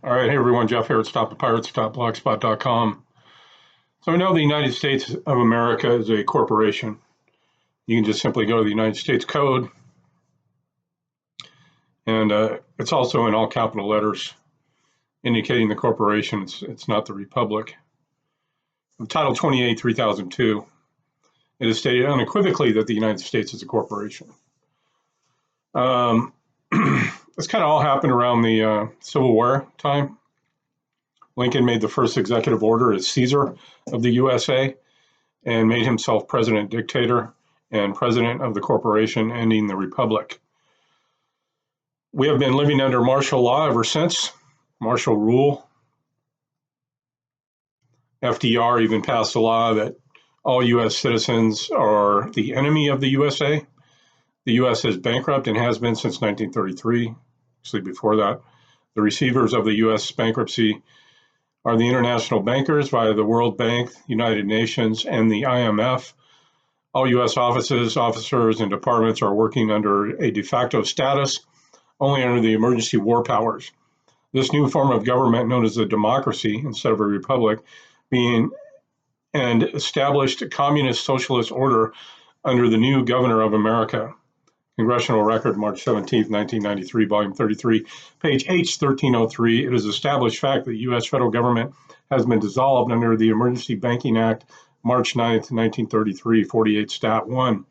All right, hey everyone, Jeff here at StopThePirates.blogspot.com. So I know the United States of America is a corporation. You can just simply go to the United States Code, and it's also in all capital letters, indicating the corporation. It's not the republic. Title 28, 3002, it is stated unequivocally that the United States is a corporation. This kind of all happened around the Civil War time. Lincoln made the first executive order as Caesar of the USA and made himself president dictator and president of the corporation, ending the republic. We have been living under martial law ever since, martial rule. FDR even passed a law that all US citizens are the enemy of the USA. The US is bankrupt and has been since 1933, actually before that. The receivers of the US bankruptcy are the international bankers via the World Bank, United Nations, and the IMF. All U.S. offices, officers, and departments are working under a de facto status, only under the emergency war powers. This new form of government, known as a democracy instead of a republic, being an established communist socialist order under the new governor of America. Congressional Record, March 17, 1993, Volume 33, page H1303. It is established fact that the U.S. federal government has been dissolved under the Emergency Banking Act, March 9, 1933, 48 Stat 1,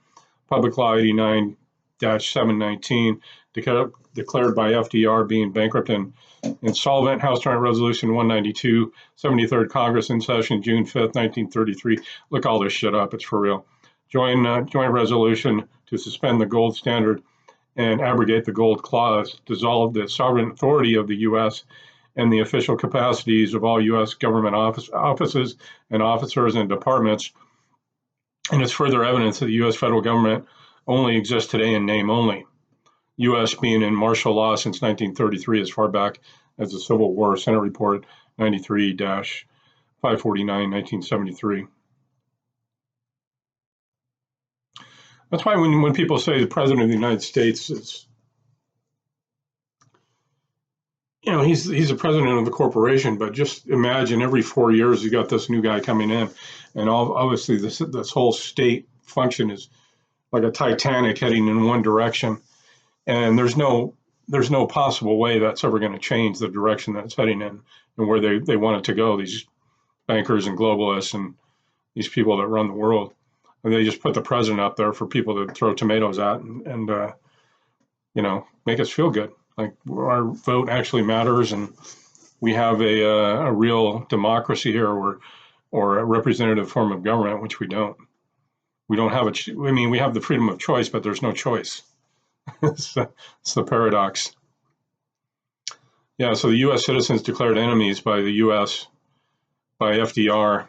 Public Law 89-719, declared by FDR being bankrupt and insolvent. House Joint Resolution 192, 73rd Congress in session, June 5th, 1933. Look all this shit up. It's for real. Joint resolution to suspend the gold standard and abrogate the gold clause, dissolve the sovereign authority of the U.S. and the official capacities of all U.S. government offices and officers and departments. And it's further evidence that the U.S. federal government only exists today in name only. U.S. being in martial law since 1933, as far back as the Civil War, Senate Report 93-549, 1973. That's why when people say the president of the United States is, he's the president of the corporation, but just imagine every 4 years you got this new guy coming in, and obviously this whole state function is like a Titanic heading in one direction, and there's no possible way that's ever going to change the direction that it's heading in and where they want it to go. These bankers and globalists and these people that run the world. And they just put the president up there for people to throw tomatoes at and make us feel good. Like our vote actually matters, and we have a real democracy here, or a representative form of government, which we don't. We don't have we have the freedom of choice, but there's no choice. It's the paradox. Yeah, so the U.S. citizens declared enemies by the U.S. by FDR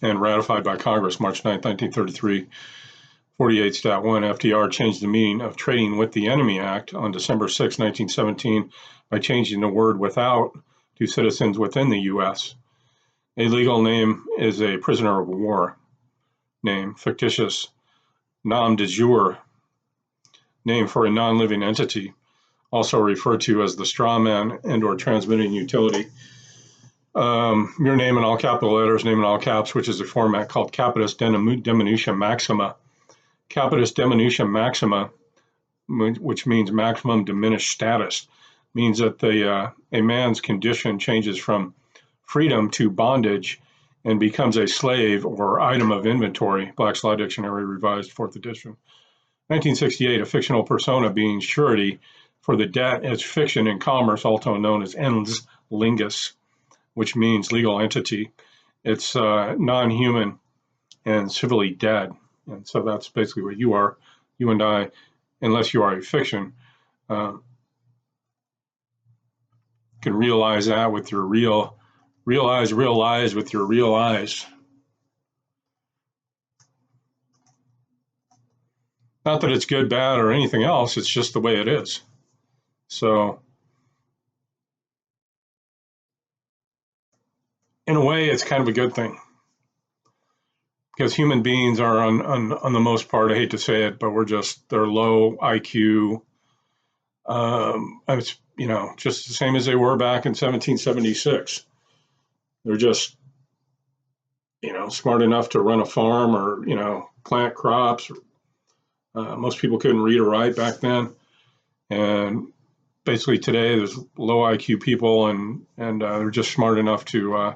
and ratified by Congress March 9, 1933, 48 Stat 1. FDR changed the meaning of Trading with the Enemy Act on December 6, 1917 by changing the word without to citizens within the U.S. A legal name is a prisoner of war name, fictitious nom de jure name for a non-living entity, also referred to as the straw man and or transmitting utility. Your name in all capital letters, name in all caps, which is a format called Capitis Diminutia Maxima. Capitis Diminutia Maxima, which means maximum diminished status, means that a man's condition changes from freedom to bondage and becomes a slave or item of inventory. Black's Law Dictionary, revised 4th edition. 1968, a fictional persona being surety for the debt as fiction in commerce, also known as ens lingus, which means legal entity. It's non-human and civilly dead. And so that's basically what you are, you and I, unless you are a fiction. Can realize that with your realize with your real eyes. Not that it's good, bad, or anything else, it's just the way it is. So, in a way, it's kind of a good thing. Because human beings are, on the most part, I hate to say it, but they're low IQ, It's, just the same as they were back in 1776. They're just, smart enough to run a farm or, plant crops. Most people couldn't read or write back then. And basically today there's low IQ people and they're just smart enough to,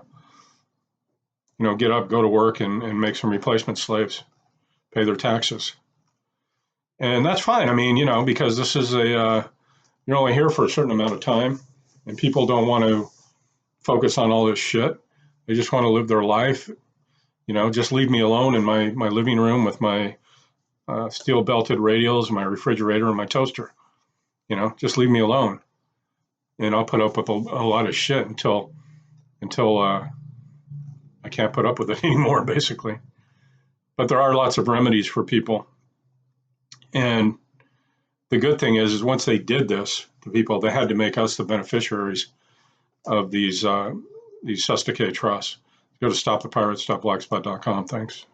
get up, go to work and make some replacement slaves, pay their taxes. And that's fine. I mean, because this is you're only here for a certain amount of time and people don't want to focus on all this shit. They just want to live their life. Just leave me alone in my living room with my steel belted radials, my refrigerator, and my toaster. Just leave me alone, and I'll put up with a lot of shit until I can't put up with it anymore, basically. But there are lots of remedies for people, and the good thing is once they did this, the people, they had to make us the beneficiaries of these Sustake trusts. Go to stopthepirates.blogspot.com. Thanks.